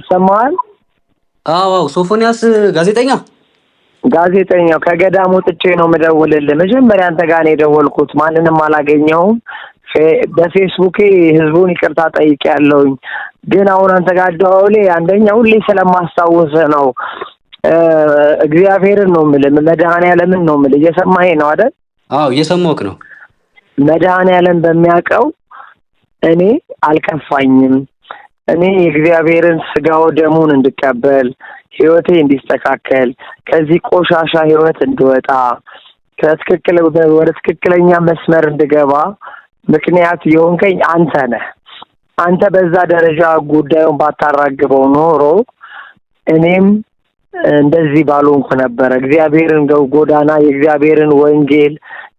ይሰማል? አዎ ሶፎንያስ ጋዜጠኛው ከገዳሙ ጥቼ ነው መደወልልህ። መጀመሪያ አንተ ጋር ነው የደወልኩት። ማንንም አላገኘውም። በፌስቡክ ህዝቡን ይቅርታ ጠይቄያለሁኝ። ግን አሁን አንተ ጋር ደውሌ አንደኛ ሁሌ ስለማስታወስ ነው። እግዚአብሔርን ነው የምልህ፣ መድኃኔዓለምን ነው የምልህ። እየሰማኸኝ ነው አይደል? አዎ እየሰማሁህ ነው። መድኃኔዓለም በሚያውቀው እኔ አልከፋኝም። እኔ የእግዚአብሔርን ስጋው ደሙን እንድቀበል፣ ህይወቴ እንዲስተካከል፣ ከዚህ ቆሻሻ ህይወት እንድወጣ፣ ወደ ትክክለኛ መስመር እንድገባ ምክንያት የሆንከኝ አንተ ነህ። አንተ በዛ ደረጃ ጉዳዩን ባታራግበው ኖሮ እኔም እንደዚህ ባልሆንኩ ነበር። እግዚአብሔርን ጎዳና የእግዚአብሔርን ወንጌል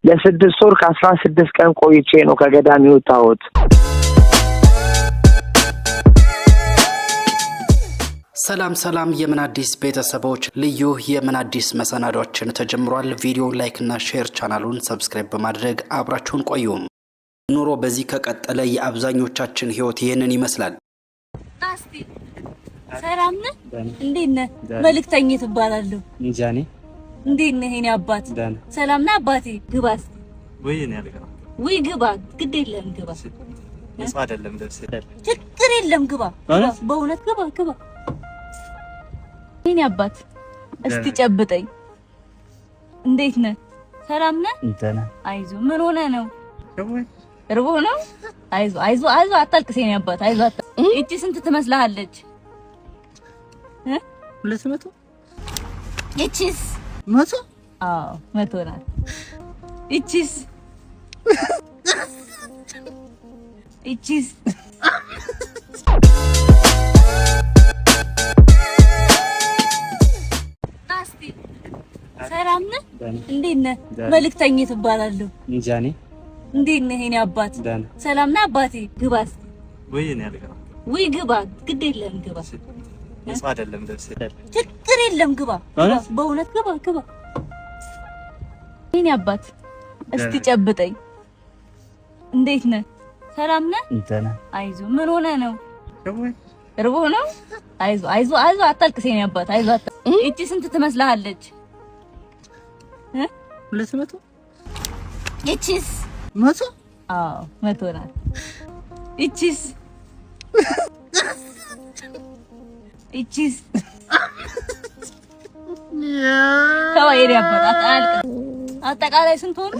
ለ6 ወር ከ16 ቀን ቆይቼ ነው ከገዳም የወጣሁት። ሰላም የምን አዲስ ቤተሰቦች፣ ልዩ የምን አዲስ መሰናዶችን ተጀምሯል። ቪዲዮ ላይክ እና ሼር፣ ቻናሉን ሰብስክራይብ በማድረግ አብራችሁን ቆዩ። ኑሮ በዚህ ከቀጠለ የአብዛኞቻችን ህይወት ይሄንን ይመስላል። አስቲ ሰላም ነህ? እንዴት ነህ? መልእክተኛ ትባላለህ። እንጃኔ እንዴት ነህ? የኔ አባት ሰላም ነህ? አባቴ ግባ እስቲ። ወይ እኔ አልገባ። ወይ ግባ፣ ግድ የለም ግባ። ንጹህ አይደለም ልብስ። ችግር የለም ግባ፣ በእውነት ግባ። የኔ አባት እስቲ ጨብጠኝ። እንዴት ነህ? ሰላም ነህ? እንተና አይዞህ። ምን ሆነ ነው? እርቦህ ነው? አይዞህ አታልቅስ የኔ አባት፣ አይዞህ። እቺ ስንት ትመስልሃለች? 200 እቺስ 100? አዎ 100 ናት። እቺስ አስቲ ሰላም ነህ? እንዴት ነህ? መልእክተኛ ትባላለህ። እንጃኔ እንዴት ነህ? የኔ አባት ሰላም ነህ? አባቴ ግባ እስቲ። ወይ እኔ አልገባ። ወይ ግባ፣ ግድ የለም ግባ። ንጹህ አይደለም ልብስ። ችግር የለም ግባ፣ በእውነት ግባ። የኔ አባት እስቲ ጨብጠኝ። እንዴት ነህ? ሰላም ነህ? እንተና አይዞህ። ምን ሆነ ነው? እርቦህ ነው? አይዞህ አታልቅስ የኔ አባት፣ አይዞህ። እቺ ስንት ትመስልሃለች? 200? እቺስ 100? አዎ 100 ናት። እቺስ ከወይኔ አባት አታልቅስ። አጠቃላይ ስንት ሆነ?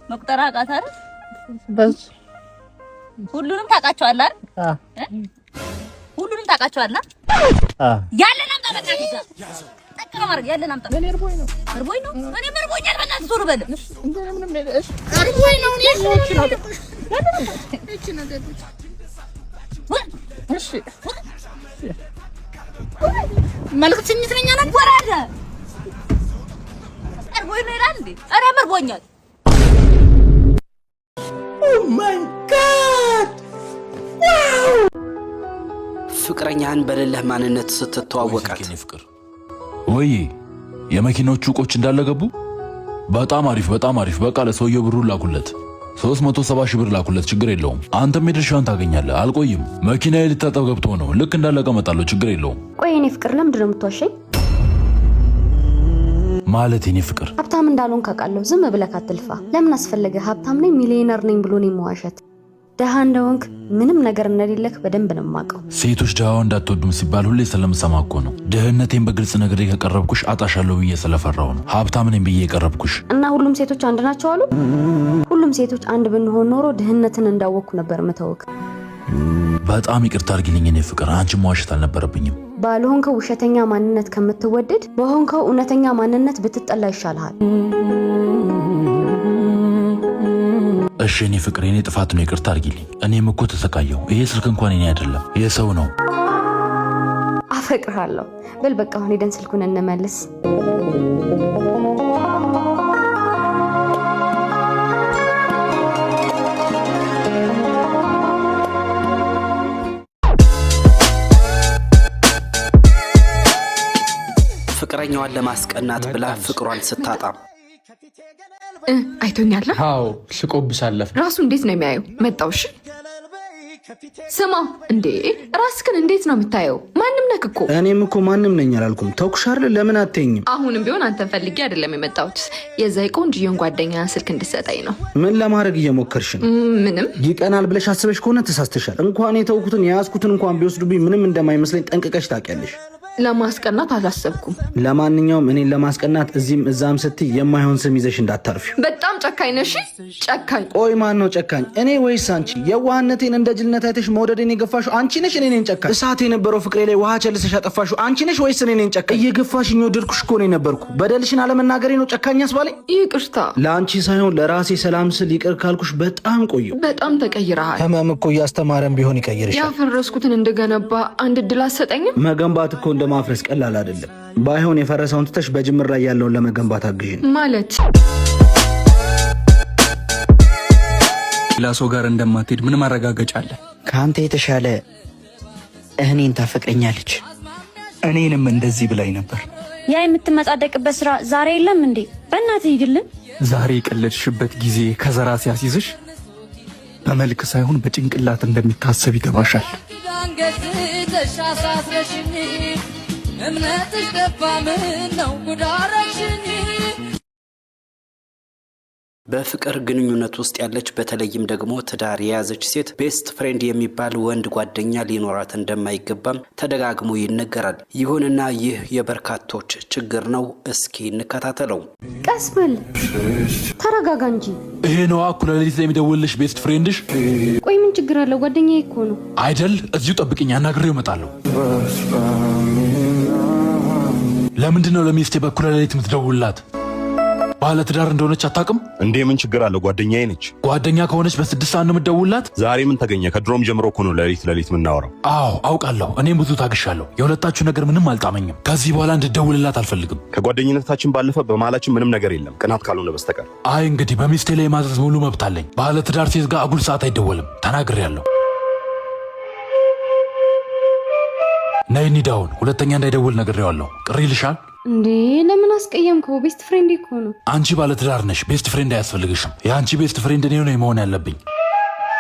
መቁጠር አቃተህ አይደል? በስ ሁሉንም ታውቃቸዋለህ አይደል? ሁሉንም ታውቃቸዋለህ? ያለን አምጣ፣ በቃ ይዛ ጠቅም ማድረግ ያለን አምጣ። እኔ እርቦኝ ነው። እኔ እርቦኛል። በእናትህ ዞር በል። እርቦኝ ነው። እሺ መልእክተኛ ነኝ አለ። ወራደ እርቦኝ ነው ይላል እንዴ? ኧረ እርቦኛል። ኦ ማይ ጋድ! ዋው! ፍቅረኛህን በሌለህ ማንነት ስትተዋወቃት ፍቅር ወይ የመኪናዎቹ ዕቆች እንዳለ ገቡ። በጣም አሪፍ። በቃ ለሰውየው ብሩን ላኩለት። 370 ሺህ ብር ላኩለት። ችግር የለውም። አንተም የድርሻህን ታገኛለህ። አልቆይም። መኪናዬ ሊታጠብ ገብቶ ነው። ልክ እንዳለቀ እመጣለሁ። ችግር የለውም። ቆይ የኔ ፍቅር ለምንድን ነው የምትዋሸኝ? ማለት የኔ ፍቅር ሀብታም እንዳልሆን ካውቃለሁ። ዝም ብለህ አትልፋ። ለምን አስፈለገ? ሀብታም ነኝ ሚሊዮነር ነኝ ብሎ ነው መዋሸት። ደሃ እንደሆንክ ምንም ነገር እንደሌለህ በደንብ ነው የማውቀው። ሴቶች ደሃው እንዳትወዱም ሲባል ሁሌ ስለምሰማ እኮ ነው። ድህነቴን በግልጽ ነገር ከቀረብኩሽ አጣሻለሁ ብዬ ስለፈራው ነው ሀብታም ነኝ ብዬ የቀረብኩሽ። እና ሁሉም ሴቶች አንድ ናቸው አሉ? ሁሉም ሴቶች አንድ ብንሆን ኖሮ ድህነትን እንዳወቅኩ ነበር ምተወክ። በጣም ይቅርታ አድርጊልኝ የኔ ፍቅር። አንቺ መዋሸት አልነበረብኝም። ባልሆንከው ውሸተኛ ማንነት ከምትወደድ በሆንከው እውነተኛ ማንነት ብትጠላ ይሻልሃል። እሺ የኔ ፍቅር፣ የኔ ጥፋት ነው። ይቅርታ አድርጊልኝ። እኔም እኮ ተሰቃየሁ። ይሄ ስልክ እንኳን የኔ አይደለም፣ የሰው ነው። አፈቅርሃለሁ። በል በቃ አሁን ሄደን ስልኩን እንመልስ። ፍቅረኛዋን ለማስቀናት ብላ ፍቅሯን ስታጣ አይቶኛል። አዎ ስቆብሽ አለፈ። ራሱ እንዴት ነው የሚያየው? መጣው። እሺ ስማ እንዴ ራስክን እንዴት ነው የምታየው? ማንም ነክ እኮ። እኔም እኮ ማንም ነኝ አላልኩም። ተውኩሽ አይደል? ለምን አትይኝም? አሁንም ቢሆን አንተን ፈልጌ አይደለም የመጣሁት። የዛይ ቆንጆዬን ጓደኛህን ስልክ እንድትሰጠኝ ነው። ምን ለማድረግ እየሞከርሽ ነው? ምንም። ይቀናል ብለሽ አስበሽ ከሆነ ተሳስተሻል። እንኳን የተውኩትን የያዝኩትን እንኳን ቢወስዱብኝ ምንም እንደማይመስለኝ ጠንቅቀሽ ታውቂያለሽ። ለማስቀናት አላሰብኩም። ለማንኛውም እኔን ለማስቀናት እዚህም እዛም ስትይ የማይሆን ስም ይዘሽ እንዳታርፊ። በጣም ጨካኝ ነሽ። ጨካኝ። ቆይ ማን ነው ጨካኝ? እኔ ወይስ አንቺ? የዋህነቴን እንደ ጅልነት አይተሽ መውደዴን የገፋሽው አንቺ ነሽ? እኔ ነኝ ጨካኝ? እሳት የነበረው ፍቅሬ ላይ ውሃ ቸልሰሽ ያጠፋሽው አንቺ ነሽ ወይስ እኔ ነኝ ጨካኝ? እየገፋሽኝ ወደድኩሽ እኮ ነው ነበርኩ። በደልሽን አለመናገሬ ነው ጨካኝ ያስባለኝ? ይቅርታ። ለአንቺ ሳይሆን ለራሴ ሰላም ስል ይቅር ካልኩሽ በጣም ቆየሁ። በጣም ተቀይረሃል። ህመም እኮ እያስተማረን ቢሆን ይቀይርሻል። ያፈረስኩትን እንደገነባ አንድ እድል አትሰጠኝም? መገንባት እኮ እንደማፍረስ ቀላል አይደለም። ባይሆን የፈረሰውን ትተሽ በጅምር ላይ ያለውን ለመገንባት አግዢኝ። ማለት ሌላ ሰው ጋር እንደማትሄድ ምን ማረጋገጫ አለ? ከአንተ የተሻለ እኔን ታፈቅረኛለች። እኔንም እንደዚህ ብላኝ ነበር። ያ የምትመጻደቅበት ስራ ዛሬ የለም እንዴ? በእናትህ ሂድልን። ዛሬ የቀለድሽበት ጊዜ ከዘራ ሲያስይዝሽ በመልክ ሳይሆን በጭንቅላት እንደሚታሰብ ይገባሻል። እምነትሽ ጠፋ ምን ነው ጉዳረሽኝ? በፍቅር ግንኙነት ውስጥ ያለች በተለይም ደግሞ ትዳር የያዘች ሴት ቤስት ፍሬንድ የሚባል ወንድ ጓደኛ ሊኖራት እንደማይገባም ተደጋግሞ ይነገራል። ይሁንና ይህ የበርካቶች ችግር ነው። እስኪ እንከታተለው። ቀስ በል ተረጋጋ እንጂ። ይሄ ነው እኩለ ሌሊት ላይ የሚደውልልሽ ቤስት ፍሬንድሽ? ቆይ ምን ችግር አለው? ጓደኛዬ እኮ ነው አይደል? እዚሁ ጠብቅኝ፣ አናግሬው እመጣለሁ። ለምንድን ነው ለሚስቴ በእኩለ ሌሊት የምትደውልላት? ባለ ትዳር እንደሆነች አታውቅም እንዴ? ምን ችግር አለው? ጓደኛዬ ነች። ጓደኛ ከሆነች በ6 ሰዓት ነው የምትደውልላት? ዛሬ ምን ተገኘ? ከድሮም ጀምሮ እኮ ነው ሌሊት የምናወራው። አዎ አውቃለሁ። እኔም ብዙ ታግሻለሁ። የሁለታችሁ ነገር ምንም አልጣመኝም። ከዚህ በኋላ እንድደውልላት አልፈልግም። ከጓደኝነታችን ባለፈ በመሃላችን ምንም ነገር የለም፣ ቅናት ካልሆነ በስተቀር። አይ እንግዲህ በሚስቴ ላይ የማዘዝ ሙሉ መብት አለኝ። ባለ ትዳር ሴት ጋር አጉል ሰዓት አይደወልም። ተናግሬያለሁ። ነይ እንሂድ አሁን። ሁለተኛ እንዳይደውል ነግሬዋለሁ። ቅር ይልሻል እንዴ? ለምን አስቀየምከው? ቤስት ፍሬንድ እኮ ነው። አንቺ ባለ ትዳር ነሽ። ቤስት ፍሬንድ አያስፈልግሽም። የአንቺ ቤስት ፍሬንድ እኔ ነው መሆን ያለብኝ።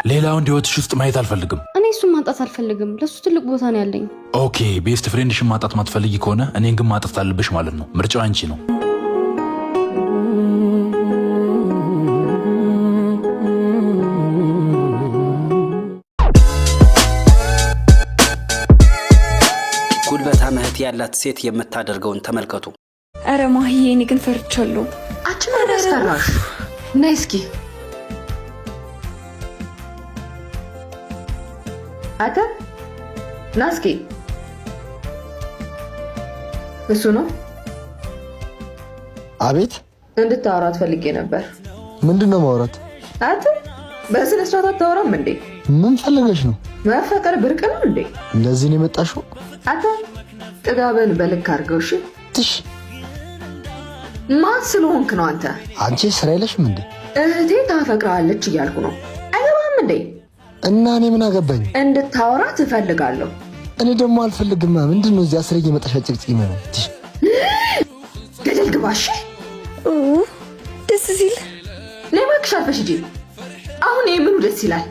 ሌላው ህይወትሽ ውስጥ ማየት አልፈልግም። እኔ እሱን ማጣት አልፈልግም። ለሱ ትልቅ ቦታ ነው ያለኝ። ኦኬ፣ ቤስት ፍሬንድሽን ማጣት ማትፈልጊ ከሆነ እኔን ግን ማጣት አለብሽ ማለት ነው። ምርጫው አንቺ ነው። ያላት ሴት የምታደርገውን ተመልከቱ። አረ ማሂዬ፣ እኔ ግን ፈርቻለሁ። አንቺ ምን ያስፈራሽ? ነይ እስኪ አታ ና እስኪ። እሱ ነው። አቤት። እንድታወራት ፈልጌ ነበር። ምንድነው ማውራት? አታ በስነ ስርዓት አታወራም እንዴ? ምን ፈልገሽ ነው? መፈቀር ብርቅ ነው እንዴ? ለዚህ ነው የመጣሽው? አታ ጥጋበን በልክ አድርገው። እሺ ትሽ ማን ስለሆንክ ነው አንተ? አንቺ ስራ የለሽም እንዴ? እህቴ ታፈቅራለች እያልኩ ነው። አይገባም እንዴ? እና እኔ ምን አገባኝ? እንድታወራ ትፈልጋለሁ። እኔ ደግሞ አልፈልግም። ምንድነው እዚህ አስሬ እየመጣሽ ጭቅጭቅ ነው? ገደል ግባሽ። ደስ ሲል ለማክሽ አልፈሽ ሂጂ። አሁን የምኑ ደስ ይላል?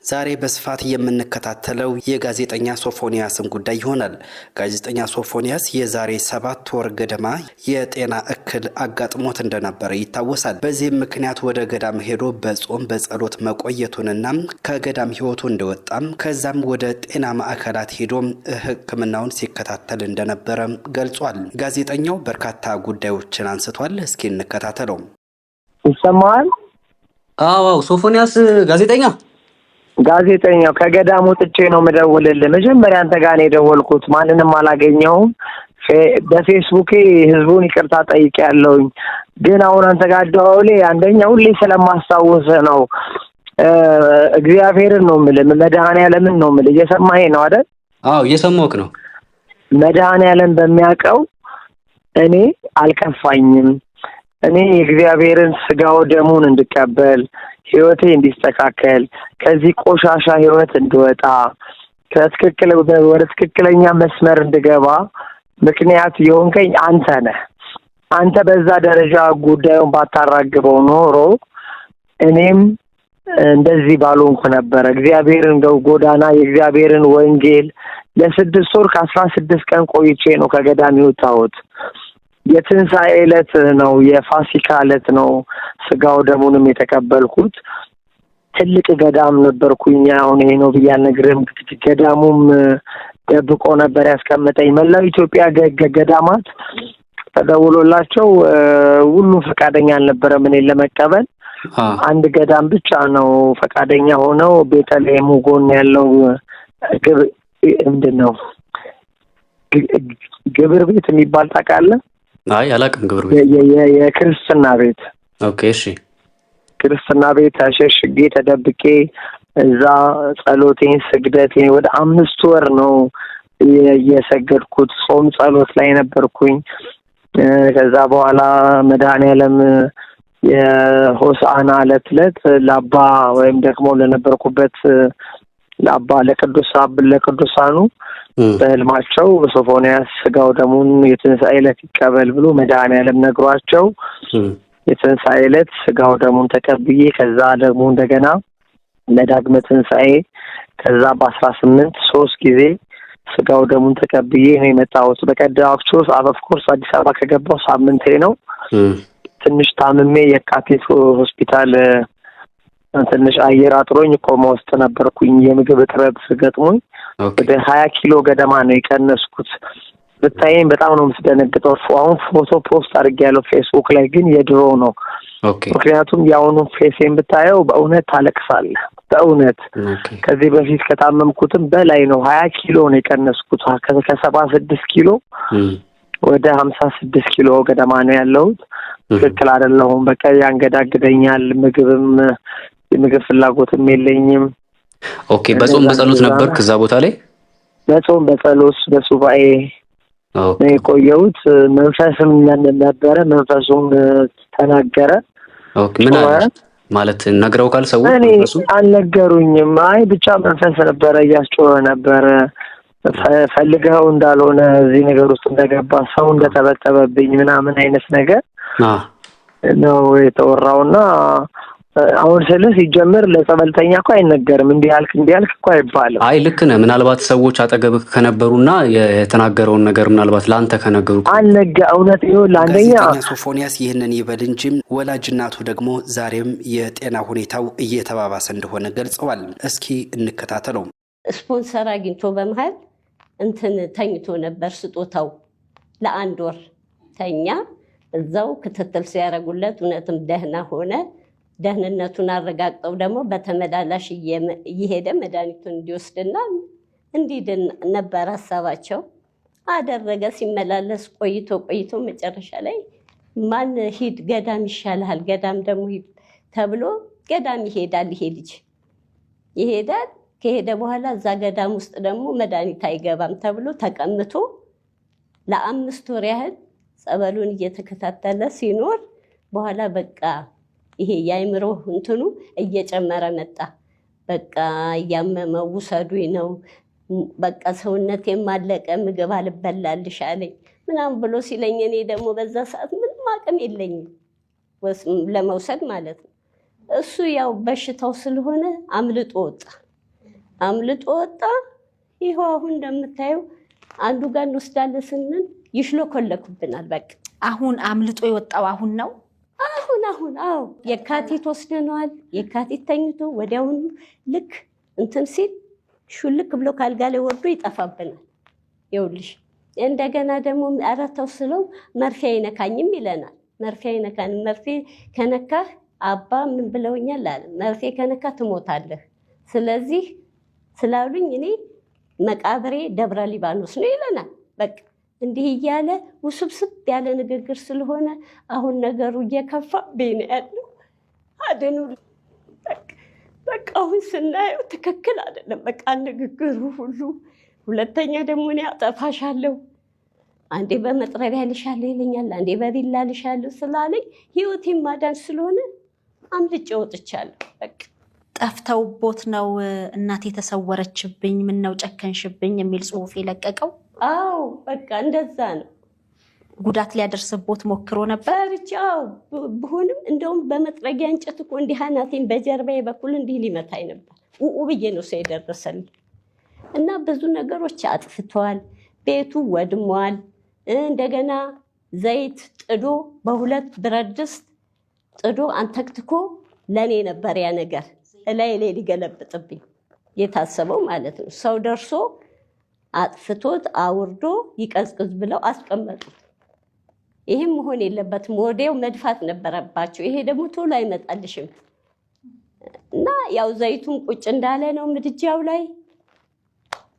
ዛሬ በስፋት የምንከታተለው የጋዜጠኛ ሶፎንያስን ጉዳይ ይሆናል። ጋዜጠኛ ሶፎንያስ የዛሬ 7 ወር ገደማ የጤና እክል አጋጥሞት እንደነበረ ይታወሳል። በዚህም ምክንያት ወደ ገዳም ሄዶ በጾም በጸሎት መቆየቱንና ከገዳም ሕይወቱ እንደወጣም ከዛም ወደ ጤና ማዕከላት ሄዶ ሕክምናውን ሲከታተል እንደነበረ ገልጿል። ጋዜጠኛው በርካታ ጉዳዮችን አንስቷል። እስኪ እንከታተለው። ይሰማል? አዎ ሶፎንያስ ጋዜጠኛው ከገዳም ወጥቼ ነው የምደውልልህ። መጀመሪያ አንተ ጋር ነው የደወልኩት። ማንንም አላገኘሁም። በፌስቡክ ህዝቡን ይቅርታ ጠይቄያለሁኝ። ግን አሁን አንተ ጋር ደውሌ አንደኛ ሁሌ ስለማስታውስ ነው። እግዚአብሔርን ነው የምልህ፣ መድኃኔዓለምን ነው የምልህ። እየሰማኸኝ ነው አይደል? አዎ እየሰማሁህ ነው። መድኃኔዓለም በሚያውቀው እኔ አልከፋኝም። እኔ የእግዚአብሔርን ስጋው ደሙን እንድቀበል ህይወቴ እንዲስተካከል ከዚህ ቆሻሻ ህይወት እንድወጣ ወደ ትክክለኛ መስመር እንድገባ ምክንያት የሆንከኝ አንተ ነህ። አንተ በዛ ደረጃ ጉዳዩን ባታራግበው ኖሮ እኔም እንደዚህ ባልሆንኩ ነበር። እግዚአብሔርን ጎዳና የእግዚአብሔርን ወንጌል ለ6 ወር ከ16 ቀን ቆይቼ ነው ከገዳም የወጣሁት። የትንሣኤ ዕለት ነው፣ የፋሲካ ዕለት ነው ስጋው ደሙንም የተቀበልኩት። ትልቅ ገዳም ነበርኩኝ። አሁን ይሄ ነው ብዬ አልነግርህም። ገዳሙም ደብቆ ነበር ያስቀመጠኝ። መላው ኢትዮጵያ ገዳማት ተደውሎላቸው ሁሉም ፈቃደኛ አልነበረም እኔን ለመቀበል። አንድ ገዳም ብቻ ነው ፈቃደኛ ሆነው ቤተልሔም ጎን ያለው ምንድነው ግብር ቤት የሚባል ታውቃለህ? አይ አላውቅም። ግብር ቤት የክርስትና ቤት። ኦኬ እሺ። ክርስትና ቤት ተሸሽጌ ተደብቄ እዛ ጸሎቴን ስግደቴን ወደ 5 ወር ነው የሰገድኩት። ጾም ጸሎት ላይ ነበርኩኝ። ከዛ በኋላ መድኃኔዓለም የሆሳዕና ዕለት ለአባ ወይም ደግሞ ለነበርኩበት ለአባ ለቅዱሳኑ በህልማቸው ሶፎንያስ ስጋው ደሙን የትንሣኤ ዕለት ይቀበል ብሎ መድኃኔዓለም ነግሯቸው የትንሣኤ ዕለት ስጋው ደሙን ተቀብዬ ከዛ ደግሞ እንደገና ለዳግመ ትንሣኤ ከዛ በ18 3 ጊዜ ስጋው ደሙን ተቀብዬ ነው የመጣሁት። በቀዳቸው ኦፍኮርስ አዲስ አበባ ከገባው ሳምንቴ ነው። ትንሽ ታምሜ የካቲት ሆስፒታል ትንሽ አየር አጥሮኝ ቆሞ ውስጥ ነበርኩኝ። የምግብ እጥረት ገጥሞኝ ወደ 20 ኪሎ ገደማ ነው የቀነስኩት። ብታየኝ በጣም ነው የምትደነግጠው። አሁን ፎቶ ፖስት አድርጌያለሁ ፌስቡክ ላይ፣ ግን የድሮ ነው። ምክንያቱም የአሁኑ ፌሴን ብታየው በእውነት ታለቅሳለህ። በእውነት ከዚህ በፊት ከታመምኩትም በላይ ነው። 20 ኪሎ ነው የቀነስኩት። ከ76 ኪሎ ወደ 56 ኪሎ ገደማ ነው ያለሁት። ትክክል አይደለሁም። በቃ ያንገዳግደኛል። የምግብ ፍላጎትም የለኝም። ኦኬ። በጾም በጸሎት ነበር ከዛ ቦታ ላይ በጾም በጸሎት በሱባኤ ነው የቆየሁት። መንፈስም ነበረ። መንፈሱም ተናገረ። ኦኬ። ምን ማለት ነግረው ካል ሰው መንፈሱ አልነገሩኝም። አይ ብቻ መንፈስ ነበረ፣ እያስጮኸ ነበረ። ፈልገው እንዳልሆነ እዚህ ነገር ውስጥ እንደገባ ሰው እንደተበጠበብኝ ምናምን አይነት ነገር ነው የተወራውና አሁን ስለዚህ ሲጀምር ለጸበልተኛ እኮ አይነገርም። እንዲህ ያልክ እኮ አይባልም። አይ ልክ ነህ። ምናልባት ሰዎች አጠገብህ ከነበሩና የተናገረውን ነገር ምናልባት ላንተ ከነገሩ እውነት ይሁን ለአንደኛ ሶፎንያስ ይህንን ይበል እንጂ ወላጅ እናቱ ደግሞ ዛሬም የጤና ሁኔታው እየተባባሰ እንደሆነ ገልጸዋል። እስኪ እንከታተለው። ስፖንሰር አግኝቶ በመሃል ተኝቶ ነበር። ስጦታው ለ1 ወር ተኛ። እዛው ክትትል ሲያደርጉለት እውነትም ደህና ሆነ። ደህንነቱን አረጋግጠው ደግሞ በተመላላሽ እየሄደ መድኃኒቱን እንዲወስድና እንዲድን ነበር ሀሳባቸው። አደረገ። ሲመላለስ ቆይቶ መጨረሻ ላይ ማን ሂድ ገዳም ይሻልሃል፣ ገዳም ደግሞ ሂድ ተብሎ ገዳም ይሄዳል። ይሄ ልጅ ይሄዳል። ከሄደ በኋላ እዛ ገዳም ውስጥ ደግሞ መድኃኒት አይገባም ተብሎ ተቀምቶ ለ5 ወር ያህል ጸበሉን እየተከታተለ ሲኖር በኋላ በቃ ይሄ የአይምሮ እየጨመረ መጣ። በቃ እያመመው ውሰዱኝ ነው፣ በቃ ሰውነት የማለቀ ምግብ አልበላልሽ አለኝ ምናምን ብሎ ሲለኝ እኔ ደግሞ በዛ ሰዓት ምንም አቅም የለኝም ለመውሰድ ማለት ነው። እሱ ያው በሽታው ስለሆነ አምልጦ ወጣ። ይኸው አሁን እንደምታየው አንዱ ጋር እንወስዳለን ስንል ይሽሎኮለኩብናል። በቃ አሁን አምልጦ የወጣው አሁን ነው። አዎ የካቲት ወስደነዋል። የካቲት ተኝቶ ወዲያውኑ ልክ ሲል ሹልክ ብሎ ካልጋ ላይ ወርዶ ይጠፋብናል። ይኸውልሽ እንደገና ደግሞ አራታው ስለው መርፌ አይነካኝም ይለናል። መርፌ አይነካንም። መርፌ ከነካህ አባ ምን ብለውኛል አለ፣ መርፌ ከነካ ትሞታለህ። ስለዚህ ስላሉኝ እኔ መቃብሬ ደብረ ሊባኖስ ነው ይለናል። በቃ እንዲህ እያለ ውስብስብ ያለ ንግግር ስለሆነ አሁን ነገሩ እየከፋብኝ ነው ያለው። አድኑ በቃ አሁን ስናየው ትክክል አይደለም። በቃ ንግግሩ ሁሉ። ሁለተኛ ደግሞ እኔ አጠፋሻለሁ፣ አንዴ በመጥረቢያ ልሻለሁ ይለኛል፣ አንዴ በቢላ ልሻለሁ ስላለኝ ህይወቴን ማዳን ስለሆነ አምልጬ ወጥቻለሁ። በቃ ጠፍተውቦት ነው እናቴ ተሰወረችብኝ፣ ምን ነው ጨከንሽብኝ የሚል ጽሑፍ የለቀቀው። አዎ በቃ እንደዛ ነው። ጉዳት ሊያደርስቦት ሞክሮ ነበር? ፈርቻው ብሆንም እንደውም በመጥረጊያ እንጨት እኮ እንዲህ አናቴን በጀርባዬ በኩል እንዲህ ሊመታኝ ነበር። ብዬ ነው ሰው የደረሰልኝ እና ብዙ ነገሮች አጥፍቷል። ቤቱ ወድሟል። እንደገና ዘይት ጥዶ በሁለት ብረት ድስት ጥዶ አንተክትኮ ለኔ ነበር ያ ነገር ላይ ሊገለብጥብኝ የታሰበው ማለት ነው። ሰው ደርሶ አጥፍቶት አውርዶ ይቀዝቅዝ ብለው አስቀመጡት። ይሄም መሆን የለበትም። ወዲያው መድፋት ነበረባቸው። ይሄ ደግሞ ቶሎ አይመጣልሽም እና ያው ዘይቱን ቁጭ እንዳለ ነው ምድጃው ላይ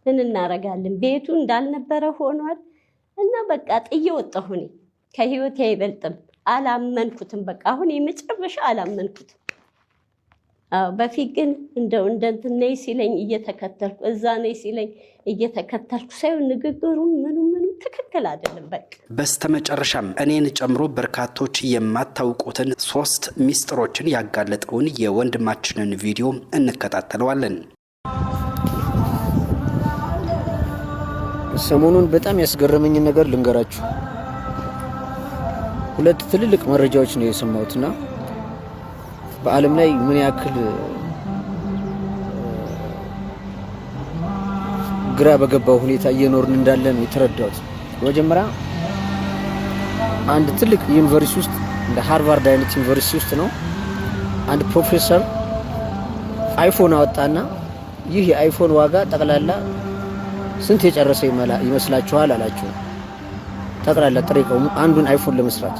ምን እናረጋለን? ቤቱ እንዳልነበረ ሆኗል እና በቃ ጥዬ ወጣሁ። እኔ ከህይወቴ አይበልጥም። አላመንኩትም። በቃ አሁን የመጨረሻ አላመንኩትም። በፊት ግን እንደው እንትን ነይ ሲለኝ እየተከተልኩ እዛ ነይ ሲለኝ እየተከተልኩ ሳይሆን ንግግሩ ምንም ትክክል አይደለም። በቃ በስተመጨረሻም እኔን ጨምሮ በርካቶች የማታውቁትን 3 ሚስጥሮችን ያጋለጠውን የወንድማችንን ቪዲዮ እንከታተለዋለን። ሰሞኑን በጣም ያስገረመኝ ነገር ልንገራችሁ። 2 ትልልቅ መረጃዎች ነው የሰማሁትና በዓለም ላይ ምን ያክል ግራ በገባው ሁኔታ እየኖርን እንዳለ ነው የተረዳሁት። መጀመሪያ አንድ ትልቅ ዩኒቨርሲቲ ውስጥ እንደ ሃርቫርድ አይነት ዩኒቨርሲቲ ውስጥ ነው አንድ ፕሮፌሰር አይፎን አወጣና ይህ የአይፎን ዋጋ ጠቅላላ ስንት የጨረሰ ይመስላችኋል አላችሁ። ጠቅላላ ጥሬ ዕቃው አንዱን አይፎን ለመስራት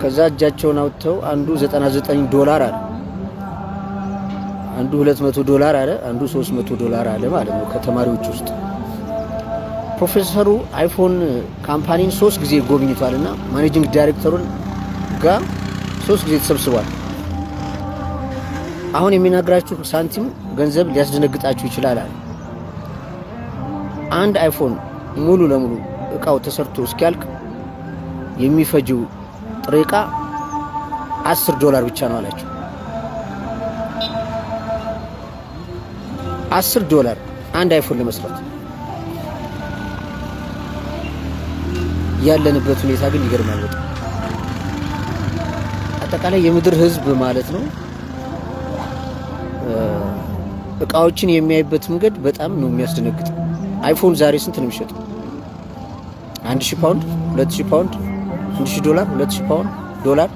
ከዛ እጃቸውን አውጥተው አንዱ $99 አለ፣ አንዱ $200 አለ፣ አንዱ $300 አለ ማለት ነው ከተማሪዎች ውስጥ። ፕሮፌሰሩ አይፎን ካምፓኒን 3 ጊዜ ጎብኝቷልና ማኔጂንግ ዳይሬክተሩን ጋር 3 ጊዜ ተሰብስቧል። አሁን የሚናገራችሁ ሳንቲም ገንዘብ ሊያስደነግጣችሁ ይችላል አለ። አንድ አይፎን ሙሉ ለሙሉ እቃው ተሰርቶ እስኪያልቅ የሚፈጀው ጥሬ ዕቃ $10 ብቻ ነው አላቸው። $10 አንድ አይፎን ለመስራት። ያለንበት ሁኔታ ግን ይገርማል በጣም። አጠቃላይ የምድር ህዝብ ማለት ነው እቃዎችን የሚያይበት መንገድ በጣም ነው የሚያስደነግጥ። አይፎን ዛሬ ስንት ነው የሚሸጠው? 1000 ፓውንድ፣ 2000 ፓውንድ፣ $1000፣ $2000 ዶላር።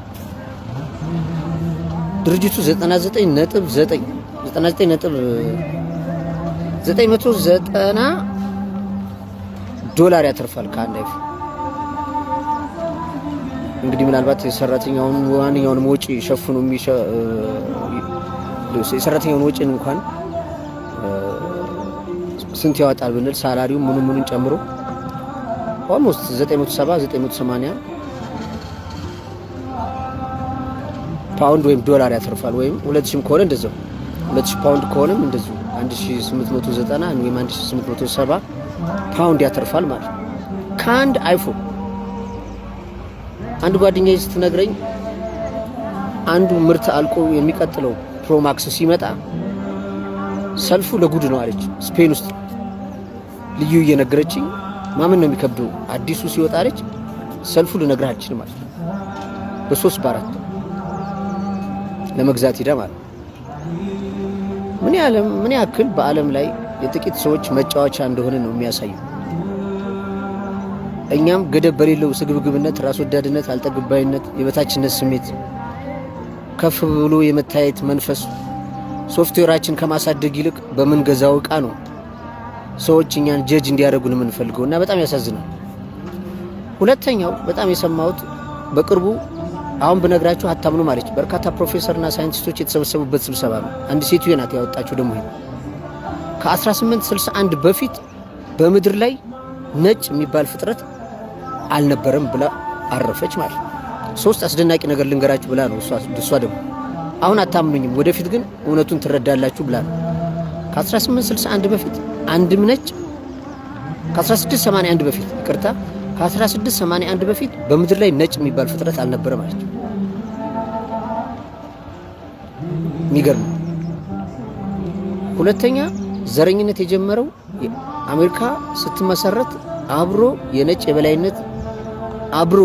ድርጅቱ $99.990 ያተርፋል ከአንድ አይፎን። እንግዲህ ምናልባት የሰራተኛውን ዋንኛውን ወጪ ሸፍኑ የሰራተኛውን ወጪ እንኳን ስንት ያወጣል ብንል ሳላሪው ምኑን ጨምሮ ኦልሞስት 970-980 ፓውንድ ወይም ዶላር ያተርፋል። ወይም 2000 ከሆነ እንደዛው 2000 ፓውንድ ከሆነም እንደዚሁ 1890 ወይም 1870 ፓውንድ ያተርፋል ማለት ነው ከአንድ አይፎን። አንድ ጓደኛዬ ስትነግረኝ አንዱ ምርት አልቆ የሚቀጥለው ፕሮማክስ ሲመጣ ሰልፉ ለጉድ ነው አለች። ስፔን ውስጥ ልዩ እየነገረችኝ ማመን ነው የሚከብደው። አዲሱ ሲወጣ አለች ሰልፉ ልነግርህ አልችልም ማለት ነው። በ3 በ4 ለመግዛት ሄዳ ማለት ምን ያክል በዓለም ላይ የጥቂት ሰዎች መጫወቻ እንደሆነ ነው የሚያሳየው። እኛም ገደብ በሌለው ስግብግብነት፣ ራስ ወዳድነት፣ አልጠግባይነት፣ የበታችነት ስሜት፣ ከፍ ብሎ የመታየት መንፈስ ሶፍትዌራችን ከማሳደግ ይልቅ በምንገዛው ዕቃ ነው ሰዎች እኛን ጀጅ እንዲያደርጉን የምንፈልገው እና በጣም ያሳዝናል። ሁለተኛው በጣም የሰማሁት በቅርቡ አሁን ብነግራችሁ አታምኑ ማለች። በርካታ ፕሮፌሰርና ሳይንቲስቶች የተሰበሰቡበት ስብሰባ ነው። አንድ ሴትዮ ናት ያወጣችሁ ደግሞ ይሄ ከ1861 በፊት በምድር ላይ ነጭ የሚባል ፍጥረት አልነበረም ብላ አረፈች ማለት ነው። 3 አስደናቂ ነገር ልንገራችሁ ብላ ነው እሷ ደግሞ አሁን አታምኑኝም፣ ወደፊት ግን እውነቱን ትረዳላችሁ ብላ ነው። ከ1861 በፊት አንድም ነጭ ከ1681 በፊት ይቅርታ ከ1681 በፊት በምድር ላይ ነጭ የሚባል ፍጥረት አልነበረ ማለት ነው። የሚገርም። ሁለተኛ ዘረኝነት የጀመረው አሜሪካ ስትመሰረት አብሮ የነጭ የበላይነት አብሮ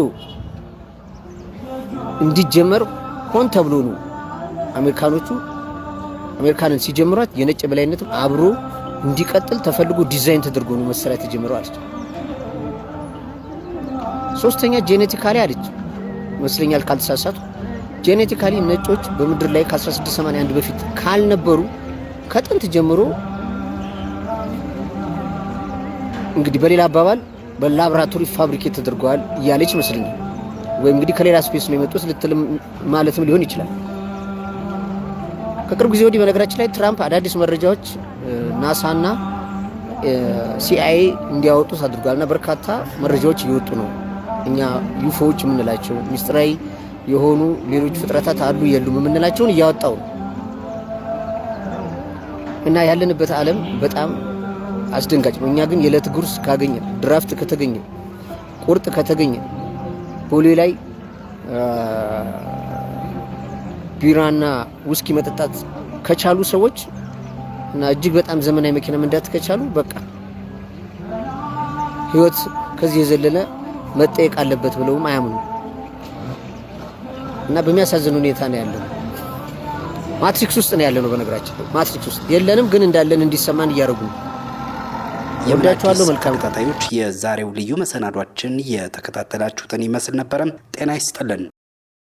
እንዲጀመር ሆን ተብሎ ነው። አሜሪካንን ሲጀምሯት የነጭ በላይነትም አብሮ እንዲቀጥል ተፈልጎ ዲዛይን ተደርጎ ነው መሰራት የተጀመረው አለች። ሶስተኛ ጄኔቲካሊ አለች መስለኛል ካልተሳሳቱ ጄኔቲካሊ ነጮች በምድር ላይ ከ1681 በፊት ካልነበሩ ከጥንት ጀምሮ እንግዲህ በሌላ አባባል በላብራቶሪ ፋብሪኬት ተደርገዋል እያለች መስለኛል። ወይ እንግዲህ ከሌላ ስፔስ ነው የመጡት ልትልም ማለትም ሊሆን ይችላል። ከቅርብ ጊዜ ወዲህ በነገራችን ላይ ትራምፕ አዳዲስ መረጃዎች ናሳና ሲአይኤ እንዲያወጡት አድርጓልና በርካታ መረጃዎች እየወጡ ነው። እኛ ዩፎዎች የምንላቸው ሚስጥራዊ የሆኑ ሌሎች ፍጥረታት አሉ የሉም የምንላቸውን እያወጣው ነው። እና ያለንበት ዓለም በጣም አስደንጋጭ ነው። እኛ ግን የዕለት ጉርስ ካገኘ ድራፍት ከተገኘ ቁርጥ ከተገኘ ቦሌ ላይ ቢራና ውስኪ መጠጣት ከቻሉ ሰዎች እና እጅግ በጣም ዘመናዊ መኪና መንዳት ከቻሉ በቃ ህይወት ከዚህ የዘለለ መጠየቅ አለበት ብለውም አያምኑ እና በሚያሳዝን ሁኔታ ነው ያለው። ማትሪክስ ውስጥ ነው ያለነው። በነገራችን ማትሪክስ ውስጥ የለንም፣ ግን እንዳለን እንዲሰማን እያደረጉ ነው። የወዳችኋለሁ መልካም ተከታታዮች፣ የዛሬው ልዩ መሰናዷችን የተከታተላችሁትን ይመስል ነበረ። ጤና ይስጥልን።